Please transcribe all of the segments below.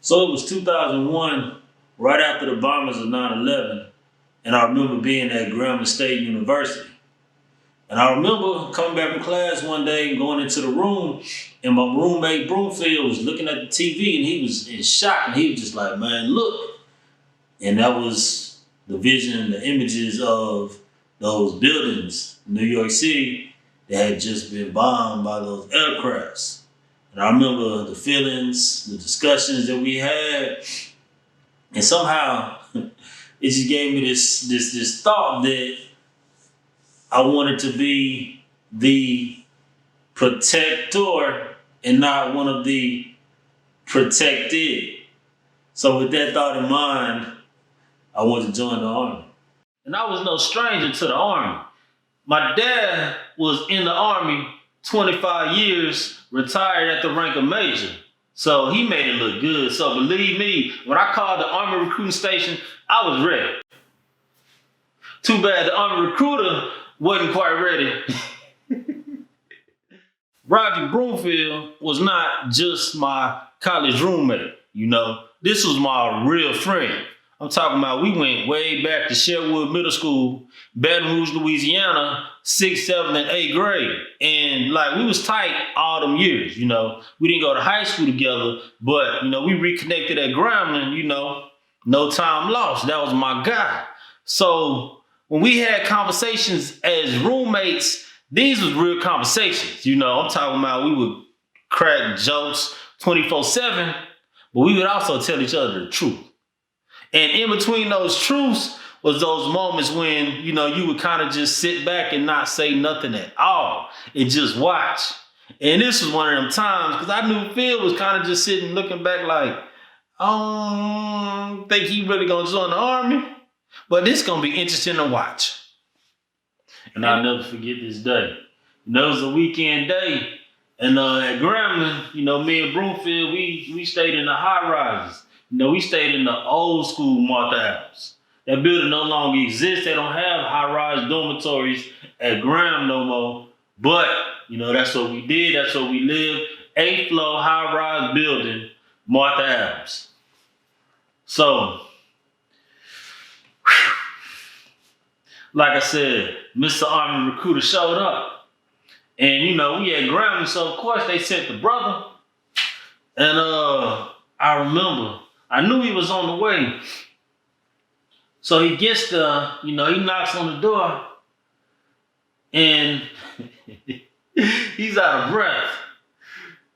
So it was 2001, right after the bombings of 9/11, and I remember being at Grambling State University. And I remember coming back from class one day and going into the room, and my roommate Broomfield was looking at the TV, and he was in shock, and he was just like, "Man, look!" And that was the vision, the images of those buildings in New York City that had just been bombed by those aircrafts. And I remember the feelings, the discussions that we had, and somehow it just gave me this thought that I wanted to be the protector and not one of the protected. So with that thought in mind, I wanted to join the Army. And I was no stranger to the Army. My dad was in the Army 25 years, retired at the rank of major. So he made it look good. So believe me, when I called the Army recruiting station, I was ready. Too bad the Army recruiter wasn't quite ready. Roger Broomfield was not just my college roommate, This was my real friend. I'm talking about we went way back to Sherwood Middle School, Baton Rouge, Louisiana, 6th, 7th, and 8th grade. And we was tight all them years, We didn't go to high school together, but, we reconnected at Grambling, no time lost. That was my guy. So when we had conversations as roommates, these was real conversations, I'm talking about we would crack jokes 24/7, but we would also tell each other the truth. And in between those truths was those moments when, you would kind of just sit back and not say nothing at all and just watch. And this was one of them times because I knew Phil was kind of just sitting looking back like, I don't think he really gonna join the Army, but this gonna be interesting to watch. And I'll never forget this day. It was a weekend day. And at Grambling, me and Broomfield, we stayed in the high rises. We stayed in the old school Martha Adams. That building no longer exists. They don't have high-rise dormitories at Graham no more. But, that's what we did. That's what we lived. 8th floor high-rise building, Martha Adams. So, like I said, Mr. Army recruiter showed up. And, we had Grambling, so of course they sent the brother. And I remember, I knew he was on the way. So he gets there, he knocks on the door, and he's out of breath.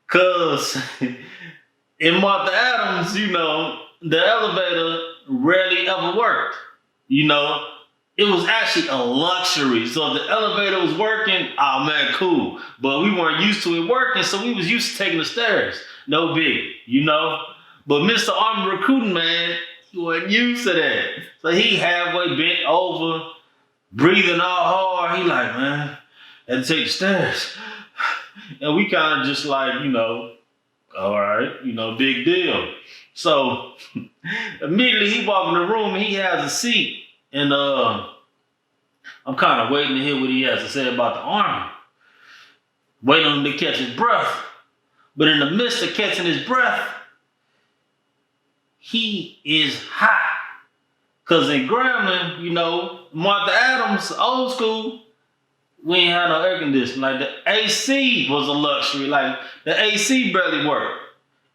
Cause in Martha Adams, the elevator rarely ever worked. It was actually a luxury. So if the elevator was working, oh man, cool. But we weren't used to it working, so we was used to taking the stairs. No biggie, But Mr. Army recruiting, man, he wasn't used to that. So he halfway bent over, breathing all hard. He like, man, I had to take the stairs. And we kind of just like, all right, big deal. So immediately he walked in the room and he has a seat. And I'm kind of waiting to hear what he has to say about the Army. Waiting on him to catch his breath. But in the midst of catching his breath, he is hot. Because in Grambling, Martha Adams, old school, we ain't had no air conditioning. Like the AC was a luxury. Like the AC barely worked.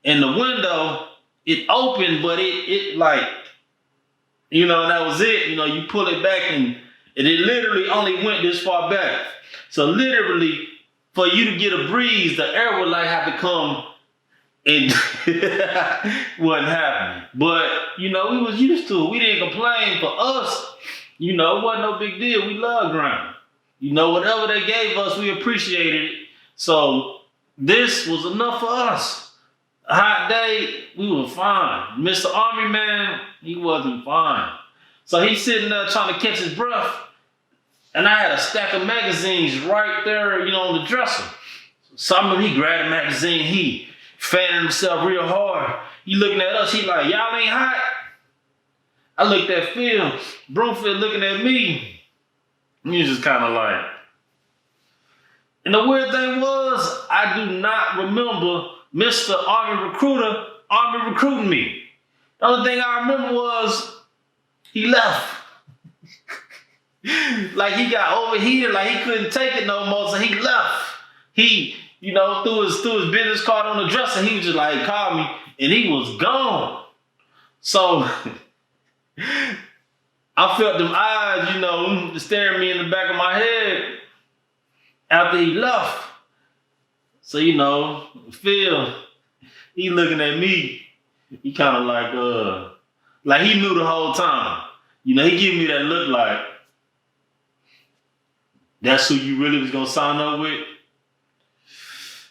And the window, it opened, but it that was it. You pull it back and it literally only went this far back. So literally, for you to get a breeze, the air would have to come. And wasn't happening. But, we was used to it. We didn't complain. For us, it wasn't no big deal. We loved Grambling. Whatever they gave us, we appreciated it. So this was enough for us. A hot day, we were fine. Mr. Army, man, he wasn't fine. So he's sitting there trying to catch his breath. And I had a stack of magazines right there, on the dresser. So I remember he grabbed a magazine, he fanning himself real hard. He looking at us, he like, y'all ain't hot? I looked at Phil, Broomfield looking at me. He was just kind of like. And the weird thing was, I do not remember Mr. Army recruiter Army recruiting me. The only thing I remember was he left. Like he got overheated, like he couldn't take it no more, so he left. He, threw his business card on the dresser. He was just like, call me, and he was gone. So I felt them eyes, staring me in the back of my head after he left. So, Phil, he looking at me. He kind of like he knew the whole time. He gave me that look like, that's who you really was gonna sign up with.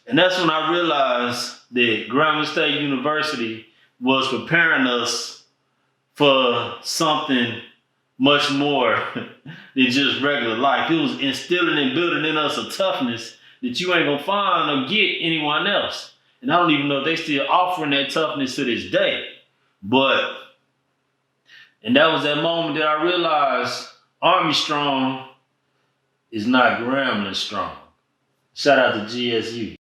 And that's when I realized that Grambling State University was preparing us for something much more than just regular life. It was instilling and building in us a toughness that you ain't gonna find or get anyone else. And I don't even know if they still offering that toughness to this day. And that was that moment that I realized Army strong is not Grambling strong. Shout out to GSU.